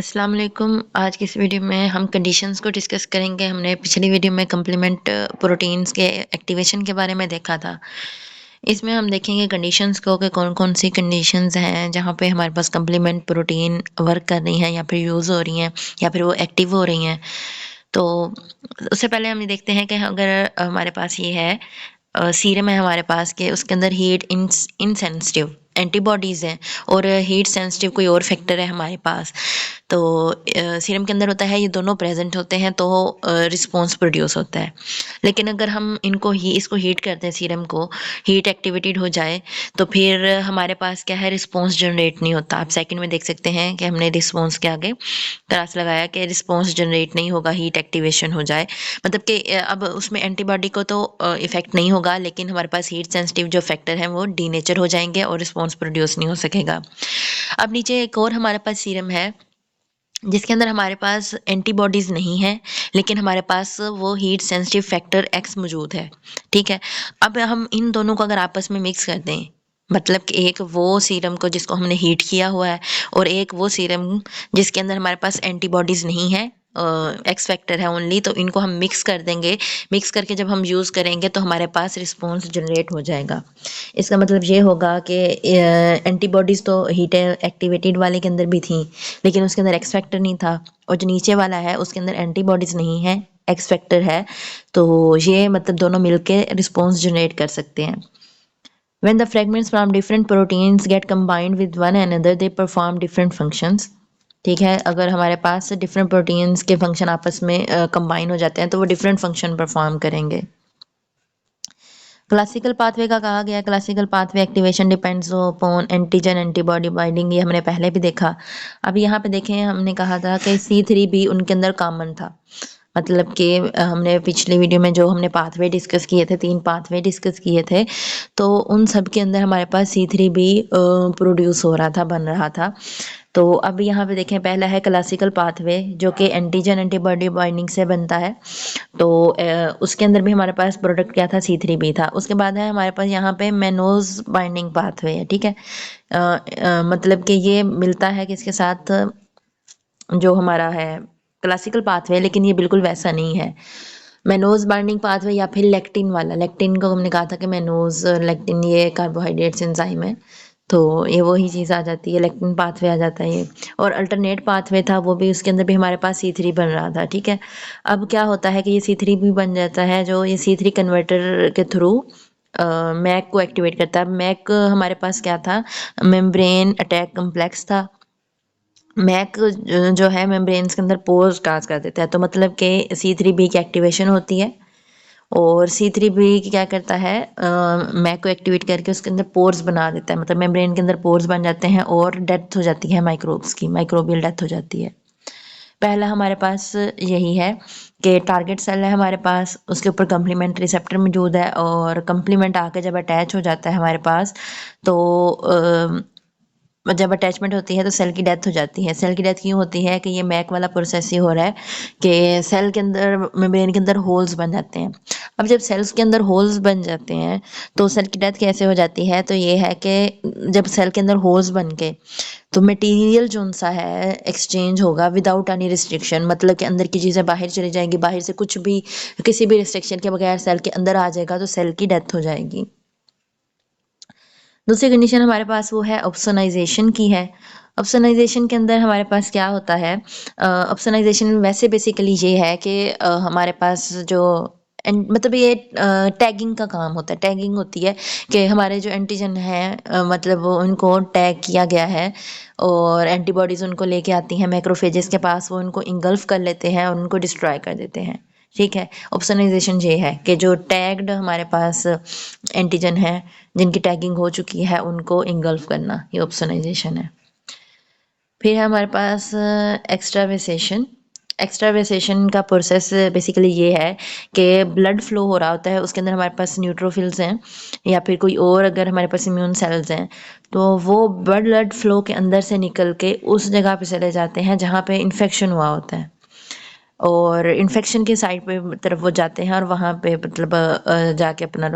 अस्सलाम वालेकुम। आज की इस वीडियो में हम कंडीशंस को डिस्कस करेंगे। हमने पिछली वीडियो में कम्प्लीमेंट प्रोटीन्स के एक्टिवेशन के बारे में देखा था। इसमें हम देखेंगे कंडीशंस को कि कौन-कौन सी कंडीशंस हैं जहाँ पे हमारे पास कम्प्लीमेंट प्रोटीन वर्क कर रही हैं या फिर यूज़ हो रही हैं या फिर वो एक्टिव हो रही हैं। तो उससे पहले हम ये देखते हैं कि अगर हमारे पास ये है सीरम है हमारे पास के उसके अंदर हीट इनसेंसिटिव एंटीबॉडीज़ हैं और हीट सेंसिटिव कोई और फैक्टर है हमारे पास। तो सीरम के अंदर होता है ये दोनों प्रेज़ेंट होते हैं तो रिस्पॉन्स प्रोड्यूस होता है। लेकिन अगर हम इसको हीट करते हैं सीरम को, हीट एक्टिवेटेड हो जाए तो फिर हमारे पास क्या है रिस्पॉन्स जनरेट नहीं होता। आप सेकंड में देख सकते हैं कि हमने रिस्पॉन्स के आगे क्रॉस लगाया कि रिस्पॉन्स जनरेट नहीं होगा, हीट एक्टिवेशन हो जाए। मतलब कि अब उसमें एंटीबॉडी को तो इफ़ेक्ट नहीं होगा लेकिन हमारे पास हीट सेंसिटिव जो फैक्टर हैं वो डीनेचर हो जाएँगे और रिस्पॉन्स प्रोड्यूस नहीं हो सकेगा। अब नीचे एक और हमारे पास सीरम है जिसके अंदर हमारे पास एंटीबॉडीज़ नहीं हैं, लेकिन हमारे पास वो हीट सेंसिटिव फैक्टर एक्स मौजूद है, ठीक है? अब हम इन दोनों को अगर आपस में मिक्स कर दें, मतलब कि एक वो सीरम को जिसको हमने हीट किया हुआ है और एक वो सीरम जिसके अंदर हमारे पास एंटीबॉडीज़ नहीं है एक्स फैक्टर है ओनली, तो इनको हम मिक्स कर देंगे। मिक्स करके जब हम यूज़ करेंगे तो हमारे पास रिस्पॉन्स जनरेट हो जाएगा। इसका मतलब ये होगा कि एंटीबॉडीज़ तो हीट एक्टिवेटेड वाले के अंदर भी थी, लेकिन उसके अंदर एक्स फैक्टर नहीं था और जो नीचे वाला है उसके अंदर एंटीबॉडीज़ नहीं है, एक्स फैक्टर है। तो ये मतलब दोनों मिलके रिस्पॉन्स जनरेट कर सकते हैं। When the fragments from different proteins get combined with one another, they perform different functions. ठीक है, अगर हमारे पास डिफरेंट प्रोटीन्स के फंक्शन आपस में कंबाइन हो जाते हैं तो वो डिफरेंट फंक्शन परफॉर्म करेंगे। क्लासिकल पाथवे का कहा गया classical pathway activation depends upon antigen antibody binding, ये हमने पहले भी देखा। अब यहाँ पे देखें हमने कहा था कि C3 भी उनके अंदर कॉमन था। मतलब कि हमने पिछली वीडियो में जो हमने पाथवे डिस्कस किए थे 3 पाथवे डिस्कस किए थे, तो उन सब के अंदर हमारे पास C3 भी प्रोड्यूस हो रहा था, बन रहा था। तो अब यहाँ पे देखें पहला है क्लासिकल पाथवे जो कि एंटीजन एंटीबॉडी बाइंडिंग से बनता है। तो उसके अंदर भी हमारे पास प्रोडक्ट क्या था C3B था। उसके बाद है हमारे पास यहाँ पे मैनोज़ बाइंडिंग पाथवे है, ठीक है? मतलब कि ये मिलता है किसके साथ जो हमारा है क्लासिकल पाथवे, लेकिन ये बिल्कुल वैसा नहीं है। मैनोज़ बाइंडिंग पाथवे या फिर लेक्टिन वाला, लेक्टिन को हमने कहा था कि मैनोज़ लेक्टिन ये कार्बोहाइड्रेट्स एंजाइम है, तो ये वही चीज़ आ जाती है, लेक्टिन पाथवे आ जाता है ये। और अल्टरनेट पाथवे था वो भी, उसके अंदर भी हमारे पास C3 बन रहा था, ठीक है? अब क्या होता है कि ये C3 भी बन जाता है जो ये C3 कन्वर्टर के थ्रू मैक को एक्टिवेट करता है। मैक हमारे पास क्या था, मेम्ब्रेन अटैक कॉम्प्लेक्स था। मैक जो है मेम्ब्रेन्स के अंदर पोर्स काज कर देता है, तो मतलब कि C3B की एक्टिवेशन होती है और C3B क्या करता है मैक को एक्टिवेट करके उसके अंदर पोर्स बना देता है, मतलब मेम्ब्रेन के अंदर पोर्स बन जाते हैं और डेथ हो जाती है माइक्रोब्स की, माइक्रोबियल डेथ हो जाती है। पहला हमारे पास यही है कि टारगेट सेल है हमारे पास, उसके ऊपर कम्प्लीमेंट रिसेप्टर मौजूद है और कम्प्लीमेंट आके जब अटैच हो जाता है हमारे पास तो जब अटैचमेंट होती है तो सेल की डेथ हो जाती है। सेल की डेथ क्यों होती है कि ये मैक वाला प्रोसेस ही हो रहा है कि सेल के अंदर मेम्ब्रेन के अंदर होल्स बन जाते हैं। अब जब सेल्स के अंदर होल्स बन जाते हैं तो सेल की डेथ कैसे हो जाती है, तो ये है कि जब सेल के अंदर होल्स बन गए तो मटेरियल जो सा है एक्सचेंज होगा विदाउट एनी रिस्ट्रिक्शन, मतलब कि अंदर की चीज़ें बाहर चली जाएंगी, बाहर से कुछ भी किसी भी रिस्ट्रिक्शन के बगैर सेल के अंदर आ जाएगा तो सेल की डेथ हो जाएगी। दूसरी कंडीशन हमारे पास वो है ऑप्सोनाइजेशन की है। ऑप्सोनाइजेशन के अंदर हमारे पास क्या होता है, ऑप्सोनाइजेशन वैसे बेसिकली ये है कि हमारे पास जो मतलब ये टैगिंग का काम होता है, टैगिंग होती है कि हमारे जो एंटीजन हैं मतलब वो उनको टैग किया गया है और एंटीबॉडीज़ उनको लेके आती हैं मैक्रोफेजेस के पास, वो उनको इंगल्फ कर लेते हैं और उनको डिस्ट्रॉय कर देते हैं, ठीक है? ऑप्सोनाइजेशन ये है कि जो टैग्ड हमारे पास एंटीजन है जिनकी टैगिंग हो चुकी है उनको इंगल्फ करना, ये ऑप्सोनाइजेशन है। फिर है हमारे पास एक्स्ट्रावेसेशन। एक्स्ट्रावेसेशन का प्रोसेस बेसिकली ये है कि ब्लड फ्लो हो रहा होता है, उसके अंदर हमारे पास न्यूट्रोफिल्स हैं या फिर कोई और अगर हमारे पास इम्यून सेल्स हैं तो वो ब्लड फ्लो के अंदर से निकल के उस जगह पे चले जाते हैं जहाँ पे इन्फेक्शन हुआ होता है और इन्फेक्शन के साइड पे तरफ वो जाते हैं और वहाँ पे मतलब जाके अपना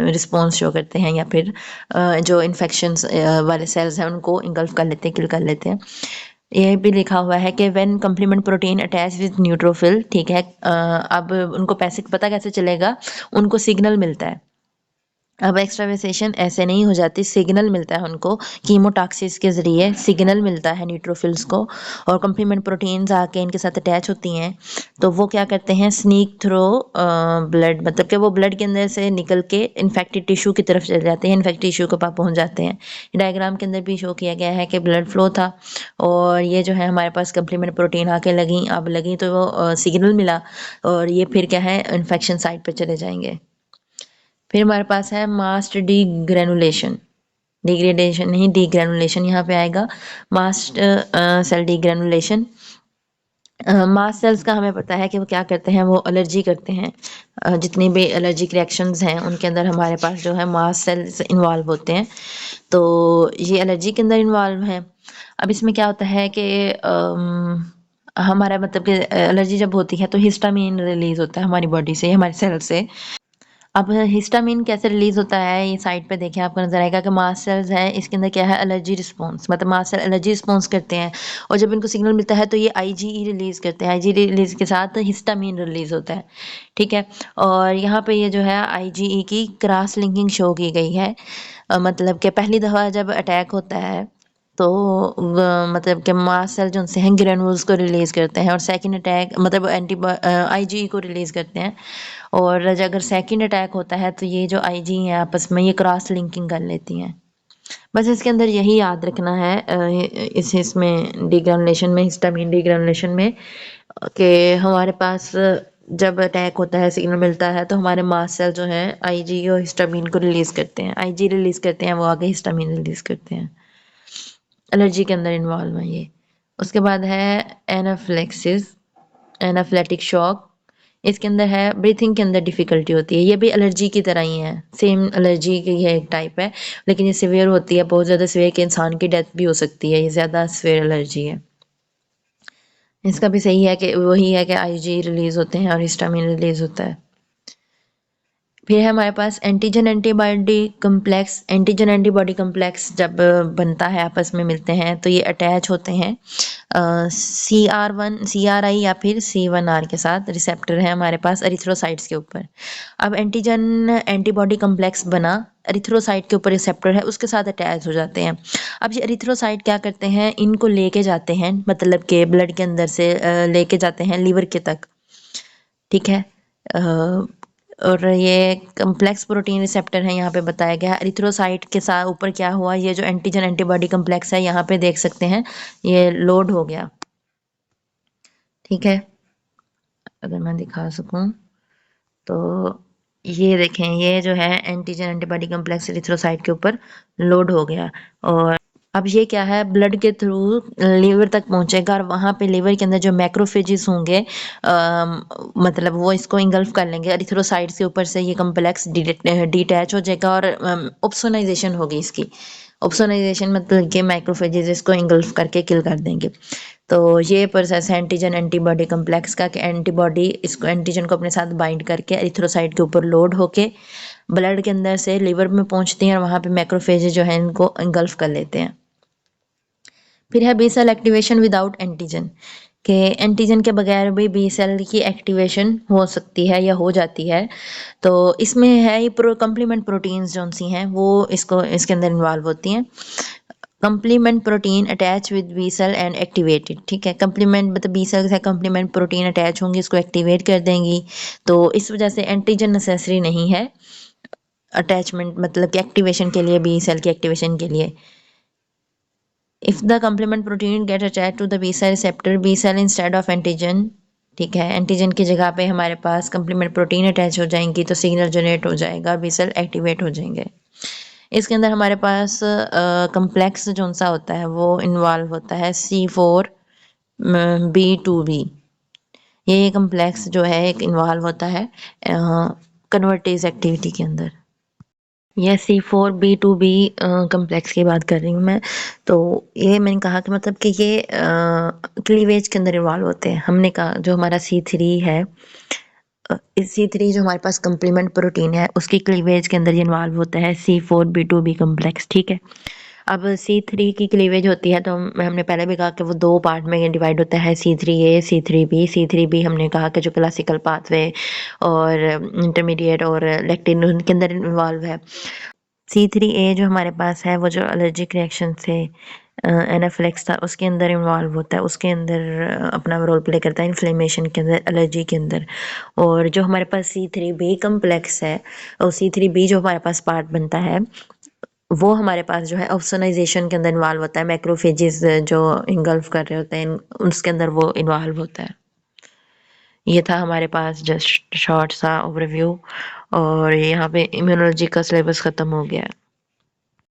रिस्पॉन्स शो करते हैं या फिर जो इन्फेक्शंस वाले सेल्स हैं उनको इंगल्फ कर लेते हैं, किल कर लेते हैं। ये भी लिखा हुआ है कि when complement protein attach with neutrophil, ठीक है। अब उनको पैसे पता कैसे चलेगा, उनको सिग्नल मिलता है। अब एक्स्ट्रावेसेशन ऐसे नहीं हो जाती, सिग्नल मिलता है उनको कीमोटॉक्सिस के ज़रिए सिग्नल मिलता है न्यूट्रोफिल्स को, और कम्प्लीमेंट प्रोटीन्स आके इनके साथ अटैच होती हैं। तो वो क्या करते हैं, स्नीक थ्रो ब्लड, मतलब कि वो ब्लड के अंदर से निकल के इन्फेक्टेड टिश्यू की तरफ चले जाते हैं, इन्फेक्टेड टिश्यू के पास पहुंच जाते हैं। डायग्राम के अंदर भी शो किया गया है कि ब्लड फ्लो था, और ये जो है हमारे पास कम्प्लीमेंट प्रोटीन आके लगी, अब लगी तो वो सिग्नल मिला, और ये फिर क्या है, इन्फेक्शन साइट पर चले जाएंगे। फिर हमारे पास है मास्ट डीग्रेनुलेशन, डिग्रेडेशन नहीं, डीग्रेनुलेशन यहाँ पे आएगा। मास्ट सेल डीग्रेनुलेशन, मास्ट सेल्स का हमें पता है कि वो क्या करते हैं, वो एलर्जी करते हैं। जितनी भी एलर्जिक रिएक्शंस हैं उनके अंदर हमारे पास जो है मास्ट सेल्स इन्वॉल्व होते हैं, तो ये एलर्जी के अंदर इन्वॉल्व हैं। अब इसमें क्या होता है कि हमारा मतलब कि एलर्जी जब होती है तो हिस्टामिन रिलीज होता है हमारी बॉडी से, हमारे सेल से। अब हिस्टामिन कैसे रिलीज होता है, ये साइड पे देखिए आपको नजर आएगा कि मास्ट सेल्स है, इसके अंदर क्या है, एलर्जी रिस्पॉन्स, मतलब मास्ट सेल एलर्जी रिस्पॉन्स करते हैं, और जब इनको सिग्नल मिलता है तो ये आईजीई रिलीज करते हैं, आईजी रिलीज के साथ हिस्टामिन रिलीज होता है, ठीक है। और यहाँ पे ये जो है आईजीई की क्रॉस लिंकिंग शो की गई है। मतलब कि पहली दफ़ा जब अटैक होता है तो मतलब कि मास्ट सेल जो हैं ग्रेनुल्स को रिलीज करते हैं, और सेकंड अटैक मतलब आईजीई को रिलीज करते हैं, और अगर सेकंड अटैक होता है तो ये जो आईजी हैं आपस में ये क्रॉस लिंकिंग कर लेती हैं। बस इसके अंदर यही याद रखना है इस इसमें डीग्रेनुलेशन में, हिस्टामिन डीग्रेनुलेशन में, कि हमारे पास जब अटैक होता है सिग्नल मिलता है तो हमारे मास्ट सेल जो हैं आईजी और हिस्टामिन को रिलीज करते हैं, आईजी रिलीज करते हैं, वो आगे हिस्टामिन रिलीज करते हैं। एलर्जी के अंदर इन्वॉल्व है ये। उसके बाद है एनाफ्लेक्सिस, एनाफ्लेटिक शॉक। इसके अंदर है ब्रीथिंग के अंदर डिफ़िकल्टी होती है, ये भी एलर्जी की तरह ही है, सेम एलर्जी की है, एक टाइप है, लेकिन ये सीवियर होती है, बहुत ज़्यादा सीवियर कि इंसान की डेथ भी हो सकती है, ये ज़्यादा सीवियर एलर्जी है। इसका भी सही है कि वही है कि आईजी रिलीज़ होते हैं और हिस्टामिन रिलीज़ होता है। फिर है हमारे पास antigen antibody complex, antigen antibody complex जब बनता है, आपस में मिलते हैं तो ये अटैच होते हैं CR1 CRI या फिर C1R के साथ, रिसेप्टर है हमारे पास एरिथ्रोसाइट्स के ऊपर। अब एंटीजन एंटीबॉडी कम्प्लेक्स बना, एरिथ्रोसाइट के ऊपर रिसेप्टर है उसके साथ अटैच हो जाते हैं। अब ये एरिथ्रोसाइट क्या करते हैं, इनको लेके जाते हैं, मतलब के ब्लड के अंदर से लेके जाते हैं लीवर के तक, ठीक है। और ये कम्प्लेक्स प्रोटीन रिसेप्टर है यहाँ पे बताया गया है। एरिथ्रोसाइट के साथ ऊपर क्या हुआ, ये जो एंटीजन एंटीबॉडी कम्प्लेक्स है यहाँ पे देख सकते हैं, ये लोड हो गया, ठीक है। अगर मैं दिखा सकूं तो ये देखें, ये जो है एंटीजन एंटीबॉडी कम्प्लेक्स एरिथ्रोसाइट के ऊपर लोड हो गया, और अब ये क्या है, ब्लड के थ्रू लीवर तक पहुंचेगा, और वहाँ पे लीवर के अंदर जो मैक्रोफेजेस होंगे मतलब वो इसको इंगल्फ कर लेंगे, एरिथ्रोसाइट्स के ऊपर से ये कम्प्लेक्स डिटैच हो जाएगा, और ऑप्सोनाइजेशन होगी इसकी। ऑप्सोनाइजेशन मतलब कि मैक्रोफेजेस इसको इंगल्फ करके किल कर देंगे। तो ये प्रोसेस है एंटीजन एंटीबॉडी कम्प्लेक्स का, कि एंटीबॉडी इसको एंटीजन को अपने साथ बाइंड करके एरिथ्रोसाइट के ऊपर लोड होके ब्लड के अंदर से लिवर में पहुंचती हैं, और वहाँ पे मैक्रोफेज जो है इनको इंगल्फ कर लेते हैं। फिर है B cell activation without antigen, के एंटीजन के बगैर भी बी सेल की एक्टिवेशन हो सकती है या हो जाती है। तो इसमें है ये कम्प्लीमेंट प्रोटीन्स जो सी हैं वो इसको इसके अंदर इन्वॉल्व होती हैं। Complement protein attach with B cell and activated, ठीक है। कंप्लीमेंट मतलब बी सेल से कंप्लीमेंट प्रोटीन अटैच होंगी, इसको एक्टिवेट कर देंगी, तो इस वजह से एंटीजन नेसेसरी नहीं है अटैचमेंट, मतलब कि एक्टिवेशन के लिए, बी सेल की एक्टिवेशन के लिए। If the complement protein get attach to the B cell receptor, B cell instead of antigen, ठीक है, एंटीजन की जगह पे हमारे पास कंप्लीमेंट प्रोटीन अटैच हो जाएंगी तो सिग्नल जनरेट हो जाएगा, बी सेल एक्टिवेट हो जाएंगे। इसके अंदर हमारे पास कम्प्लेक्स जो सा होता है वो इन्वॉल्व होता है C4B2B, ये कम्प्लेक्स जो है एक इन्वॉल्व होता है कन्वर्टेज एक्टिविटी के अंदर। यह C4B2B कम्प्लेक्स की बात कर रही हूँ मैं। तो ये मैंने कहा कि मतलब कि ये क्लीवेज के अंदर इन्वॉल्व होते हैं। हमने कहा जो हमारा C3 है, इस C3 जो हमारे पास कम्प्लीमेंट प्रोटीन है उसकी क्लीवेज के अंदर ये इन्वॉल्व होता है C4B2B कम्प्लेक्स, ठीक है। अब C3 की क्लीवेज होती है तो हमने पहले भी कहा कि वो 2 पार्ट में डिवाइड होता है C3A, C3B। C3B हमने कहा कि जो क्लासिकल पाथवे और इंटरमीडिएट और लेक्टिन उनके अंदर इन्वॉल्व है। C3A जो हमारे पास है वो जो एलर्जिक रिएक्शन से एनाफिलैक्स था उसके अंदर इन्वॉल्व होता है, उसके अंदर अपना रोल प्ले करता है इन्फ्लेमेशन के अंदर, एलर्जी के अंदर। और जो हमारे पास C3B कॉम्प्लेक्स है और C3B जो हमारे पास पार्ट बनता है वो हमारे पास जो है ऑप्सोनाइजेशन के अंदर इन्वॉल्व होता है, मैक्रोफेजेस जो इंगल्फ कर रहे होते हैं उसके अंदर वो इन्वॉल्व होता है। ये था हमारे पास जस्ट शॉर्ट सा ओवरव्यू और यहाँ पे इम्यूनोलॉजी का सिलेबस ख़त्म हो गया है।